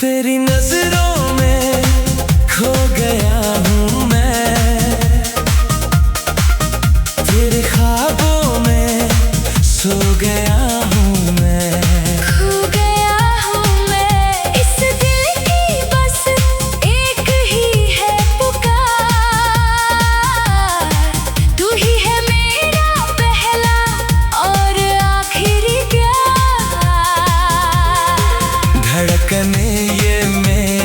तेरी नजरों में खो गया हूँ मैं, तेरे ख्वाबों में सो गया हूँ मैं, खो गया हूँ मैं। इस दिल की बस एक ही है पुकार, तू ही है मेरा पहला और आखिरी प्यार। धड़कने ये में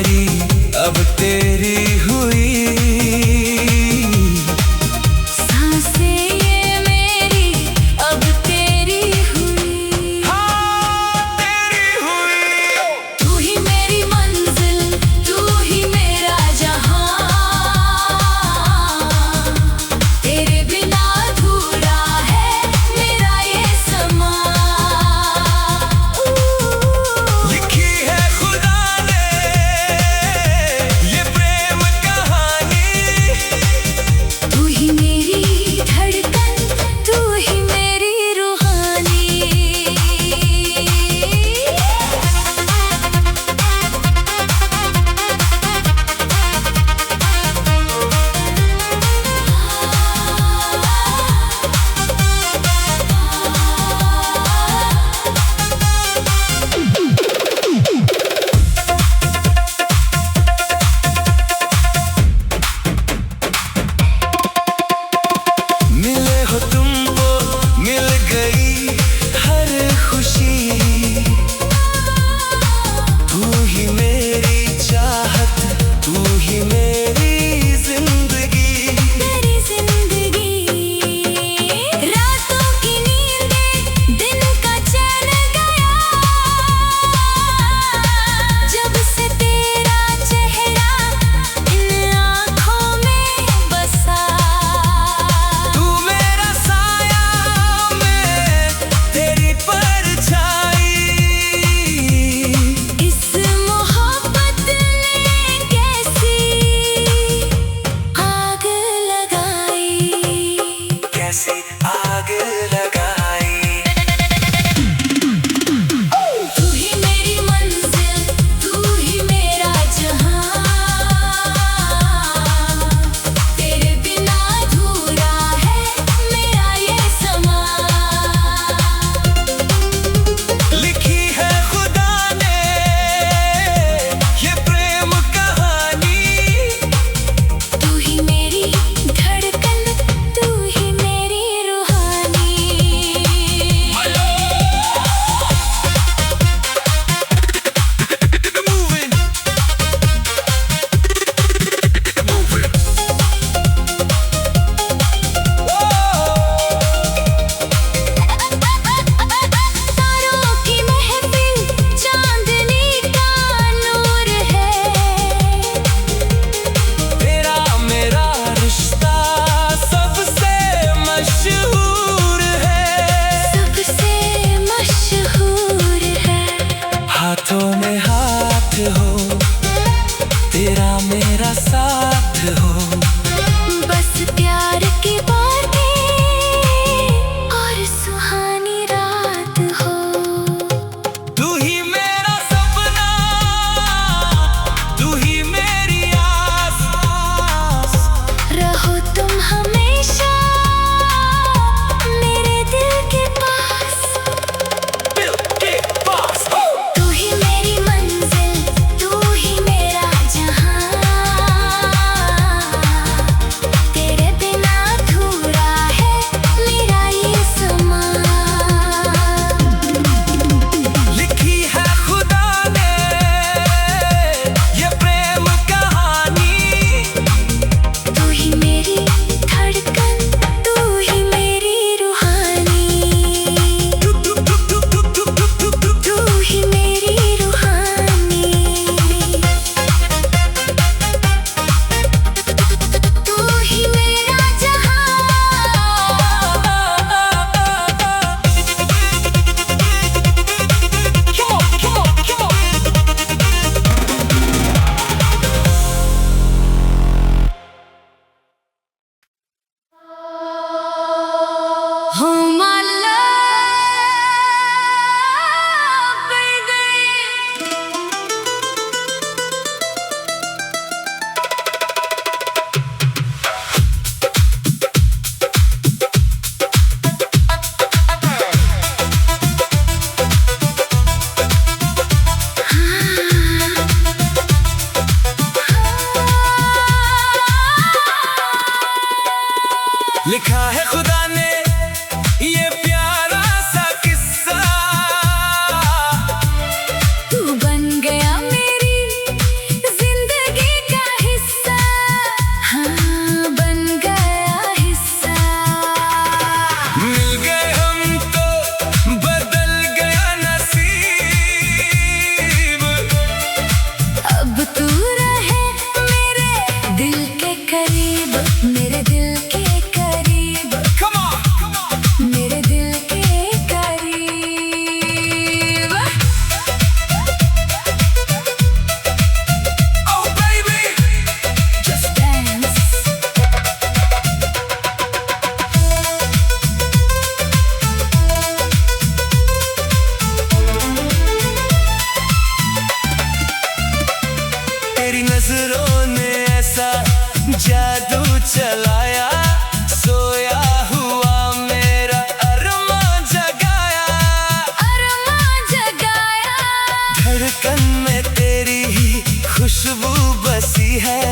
है,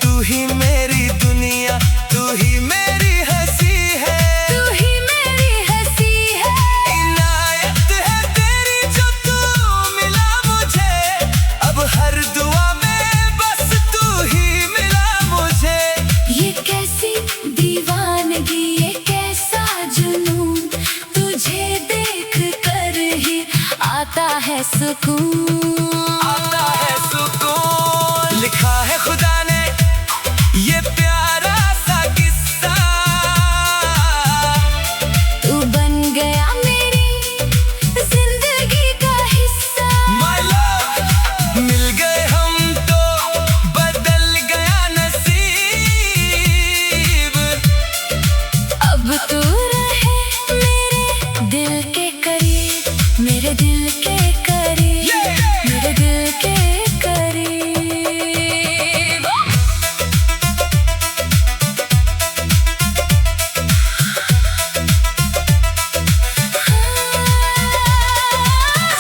तू ही मेरी दुनिया, तू ही मेरी हंसी है, तू ही मेरी हंसी है। इनायत है तेरी जो तू मिला मुझे, अब हर दुआ में बस तू ही मिला मुझे। ये कैसी दीवानगी, ये कैसा जुनून, तुझे देख कर ही आता है सुकून, आता है सुकून। लिखा है खुदा ने ये प्यारा सा किस्सा, तू बन गया मेरी जिंदगी का हिस्सा। My love, मिल गए हम तो बदल गया नसीब। अब तू रहे मेरे दिल के करीब, मेरे दिल के करीब, मेरे दिल के करीब।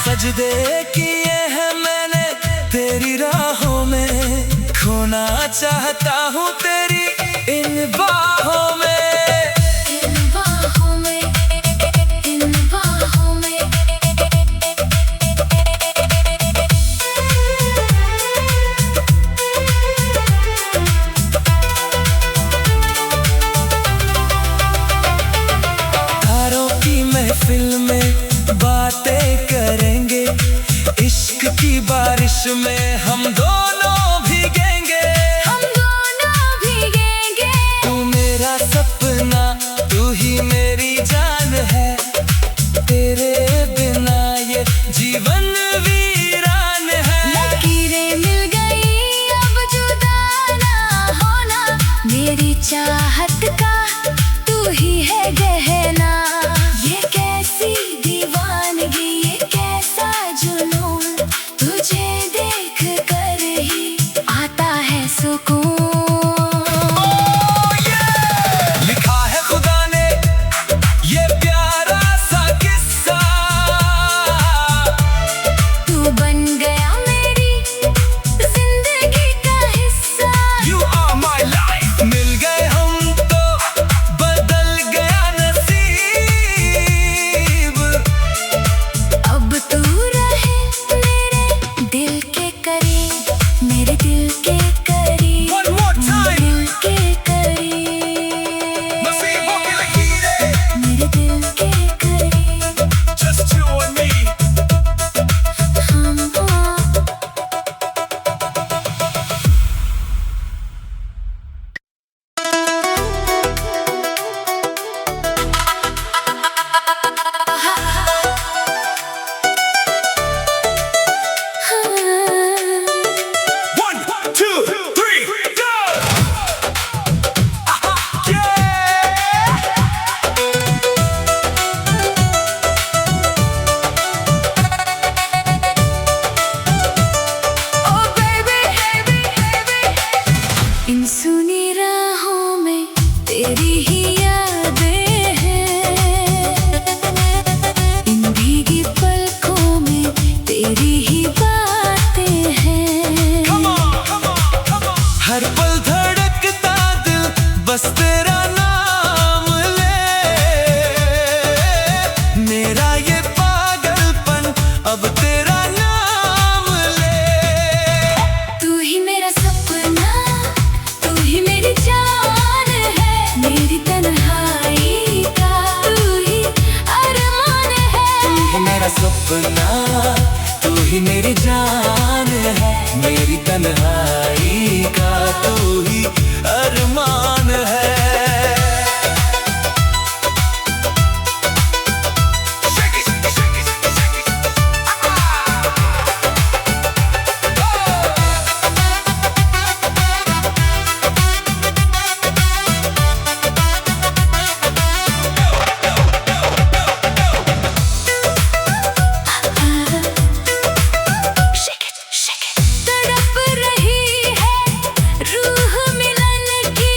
सजदे किए हैं मैंने तेरी राहों में, खोना चाहता हूँ तेरी इन बाहों में। इन बाहों में, इन बाहों में। तारों की महफिल में बातें करेंगे, इश्क की बारिश में हम दोनों भीगेंगे, हम दोनों भीगेंगे। तू मेरा सपना, तू ही मेरी जान है, तेरे बिना ये जीवन वीरान है। लकीरें मिल गई अब जुदा ना होना, मेरी चाहत का तू ही है गहना। ये कैसी दीवानगी, ये कैसा जुनून, तुझे देख कर ही आता है सुकून। लिखा है खुदा ने ये प्यारा सा किस्सा, तू बन गया मेरी जिंदगी का हिस्सा। You are my life, मिल गए हम तो बदल गया नसीब। अब तू रहे मेरे दिल के करीब, मेरे दिल के करीब, One more time. मेरे दिल के करीब, नसीबों की लकीरें, मेरे दिल के करीब। just you and me। हम One, two, three, go! Yeah! Oh baby, इन सुनी राहों में तेरी ही यादें हैं, इन भीगी पलकों में तेरी ही बातें हैं। Come on, come on, come on। हर पल धड़कता दिल बस तेरा नाम ले, मेरा ये पागलपन अब तेरा नाम ले। तू ही मेरा सपना, तू ही मेरी जान है, मेरी तन्हाई का तू ही अरमान है। तू ही मेरा सपना, तू ही मेरी जान है, मेरी तन्हाई का तू ही अरमान है। Shake it, shake it, shake it, shake it। तड़प रही है रूह मिलन की,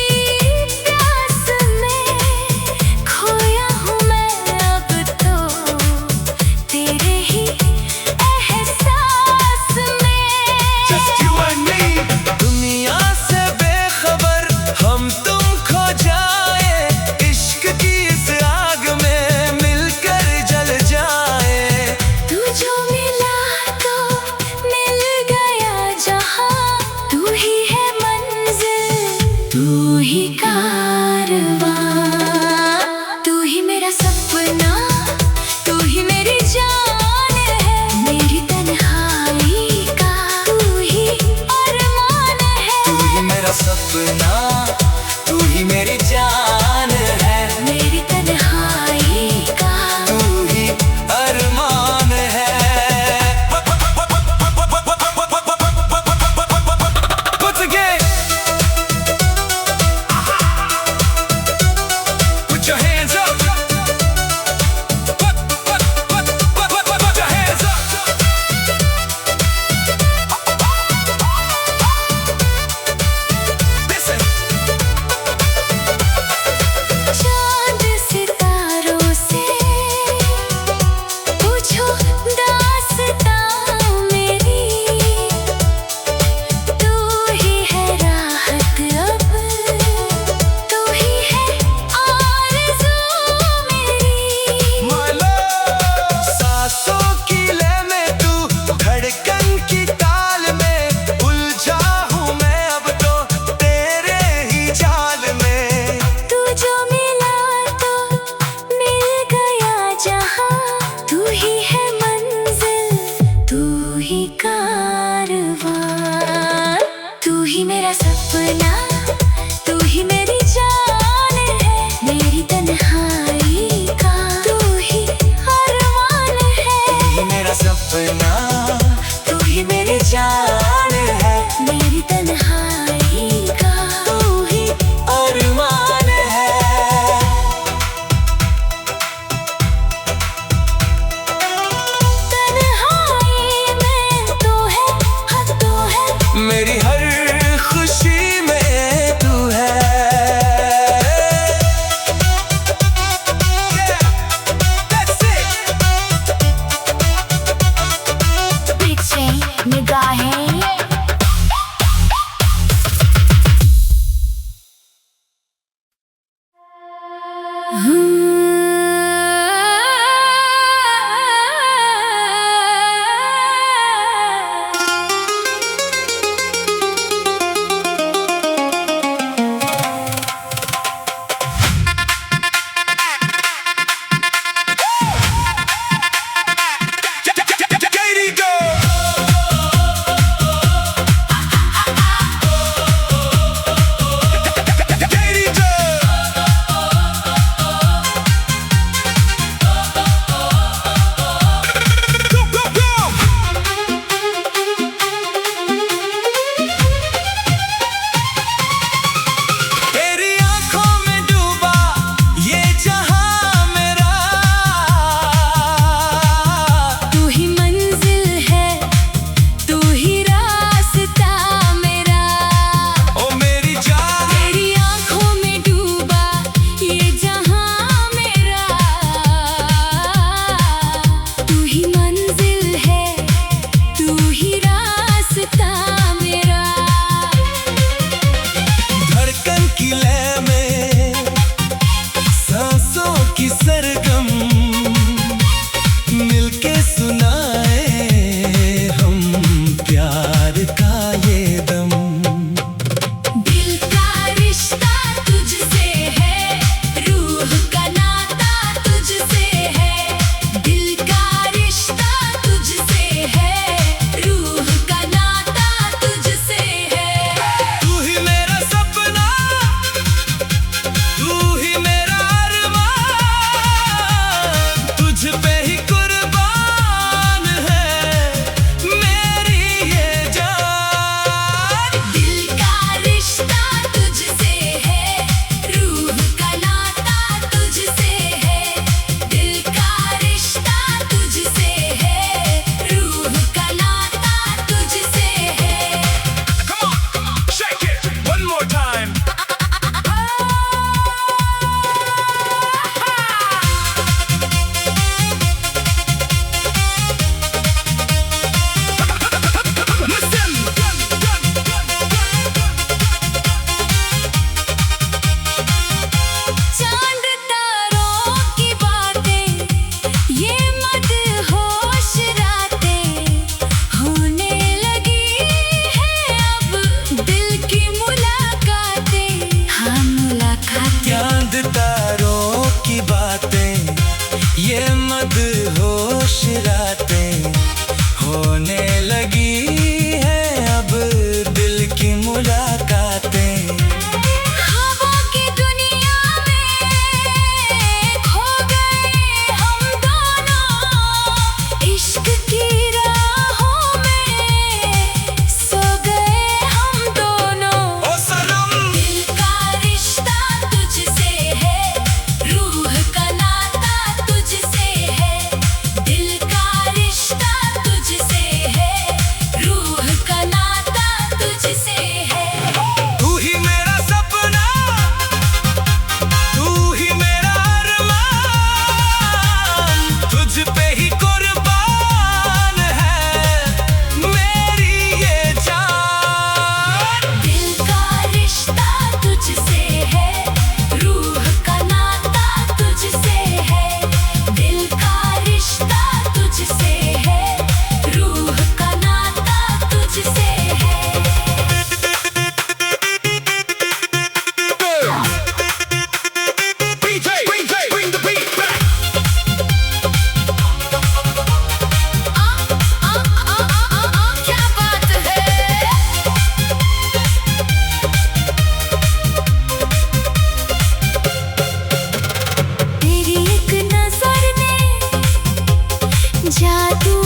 जादू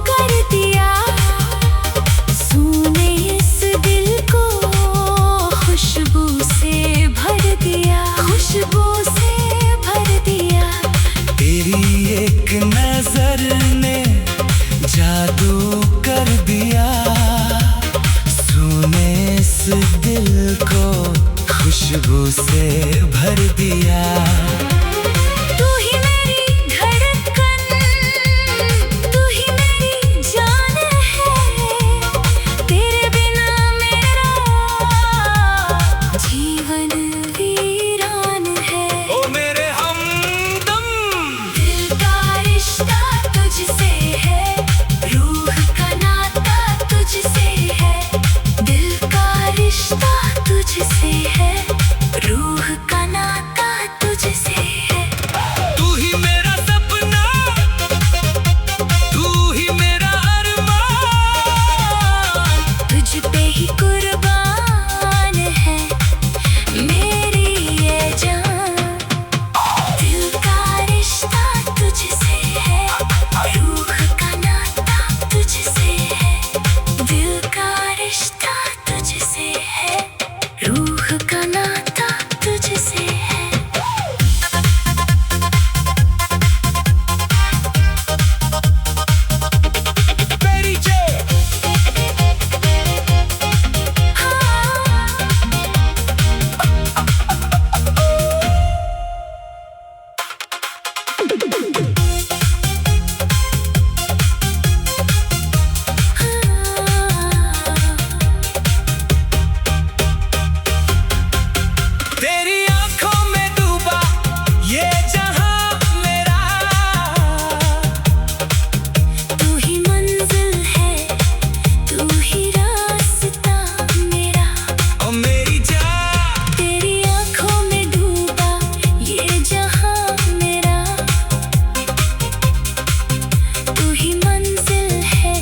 कर दिया, तूने इस दिल को खुशबू से भर दिया, खुशबू से भर दिया। तेरी एक नजर ने जादू कर दिया, तूने इस दिल को खुशबू से भर दिया। तू ही मेरी धड़कन, तू ही मेरी जान है, तेरे बिना मेरा जीवन वीरान है। ओ मेरे हमदम, दिल का रिश्ता तुझसे है, रूह का नाता तुझसे है। दिल का रिश्ता तुझसे है, रूह का नाता तुझसे है। तू ही मेरा सपना, तू ही मेरा अरमान, तुझ पे ही कुर्बान है मेरी ये जान। दिल का रिश्ता तुझसे है, रूह का नाता तुझसे है। दिल का रिश्ता तुझसे है, रूह का नाता तुझसे है। मेरी जे तेरी आंखों में डूबा ये जहां मेरा, तू ही मंजिल है, तू ही रास्ता मेरा। ओ मेरी जान, तेरी आंखों में डूबा ये जहां मेरा, तू ही मंजिल है,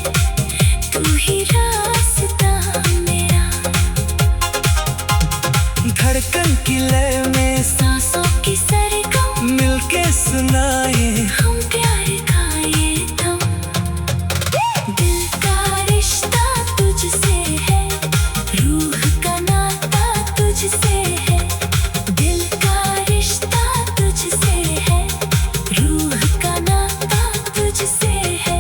तू ही रास्ता मेरा। धड़कन की लय में सांसों की सरगम मिलके सुनाए, हम प्यार का ये दम। दिल का रिश्ता तुझसे है, रूह का नाता तुझसे है। दिल का रिश्ता तुझसे है, रूह का नाता तुझसे है।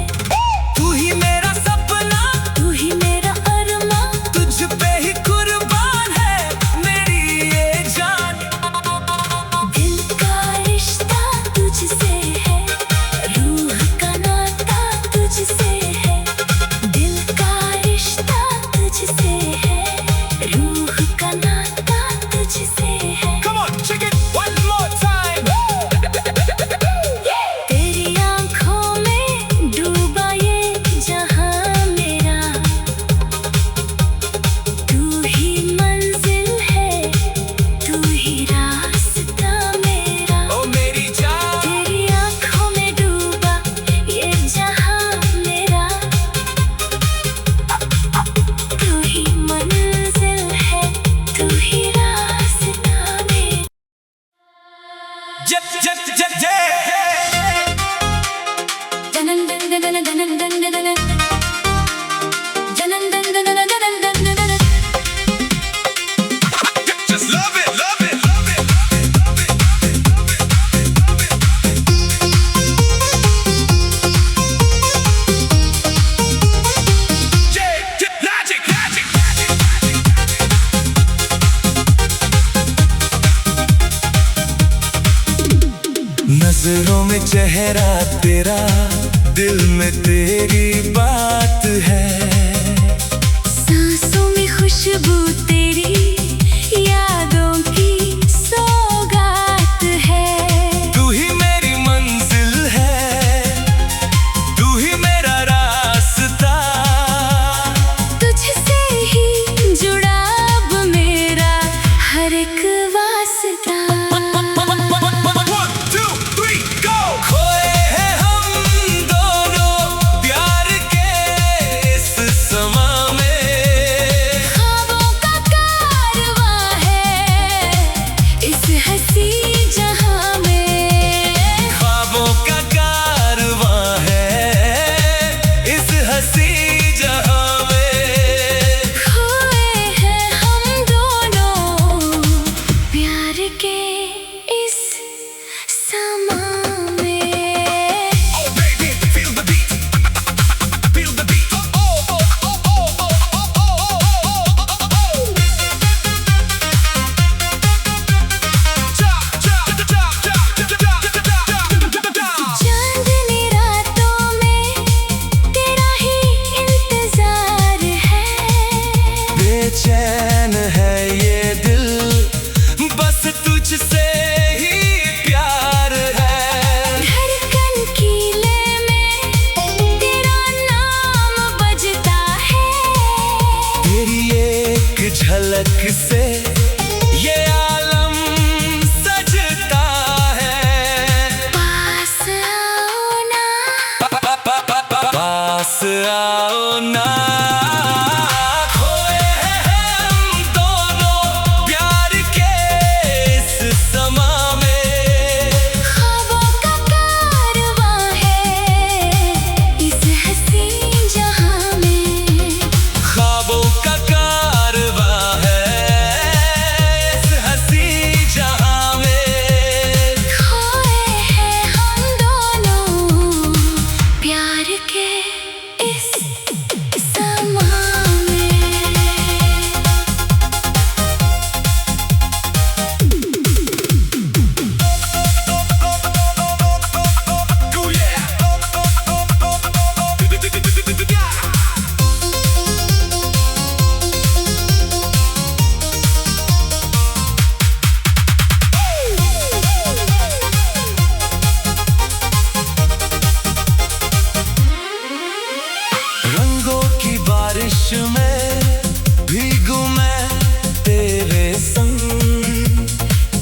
तू ही मेरा सपना, तू ही मेरा अरमान, तुझ पे ही कुर्बान है मेरी ये जान। दिल का रिश्ता तुझसे है, रूह का नाता तुझसे है। दिल का रिश्ता तुझसे है, रूह का नाता तुझसे है। Come on, check it one more time. तेरी आंखों में डूबा ये जहां मेरा, तू ही मंजिल है, तू ही रास्ता मेरा। ओ मेरी जान, तेरी आंखों में डूबा ये जहां मेरा, तू ही मंजिल है, तू ही रास्ता मेरा। जब जब जब जब दनन दन दन दन दन दन दन दनन दन दन दन दन दन दन। just love it, love it, love it, love it, love it, love it, Logic, logic, नजरों में चेहरा तेरा, दिल में तेरी बात है। सांसों में खुशबू तेरी, यादों की सौगात है। तू ही मेरी मंजिल है, तू ही मेरा रास्ता, तुझसे ही जुड़ा अब मेरा हर एक वास्ता। 1 2 3 go। खोए हैं हम दोनों प्यार के इस समा में, ख्वाबों का झलक से ये आलम सजता है। पास आओ ना, पास आओ ना, खोए हैं हम दोनों प्यार के इस समा में। ख्वाबों का कारवां है इस हसी जहां में। ख्वाबों का कारवां है इस हसी जहां में। खोए हैं हम दोनों प्यार के इस समा में। रंगों की बारिश में भीगू मैं तेरे संग।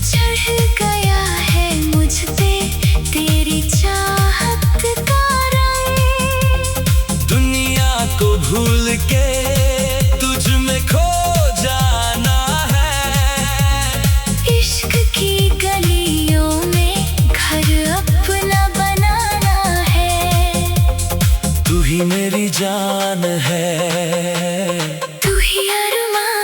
चढ़ गया है मुझ पे तेरी चाहत का रंग। दुनिया को भूल के तुझ में खो जाना है। इश्क की गलियों में घर अपना बनाना है। तू ही मेरी जान है। तू ही अरमान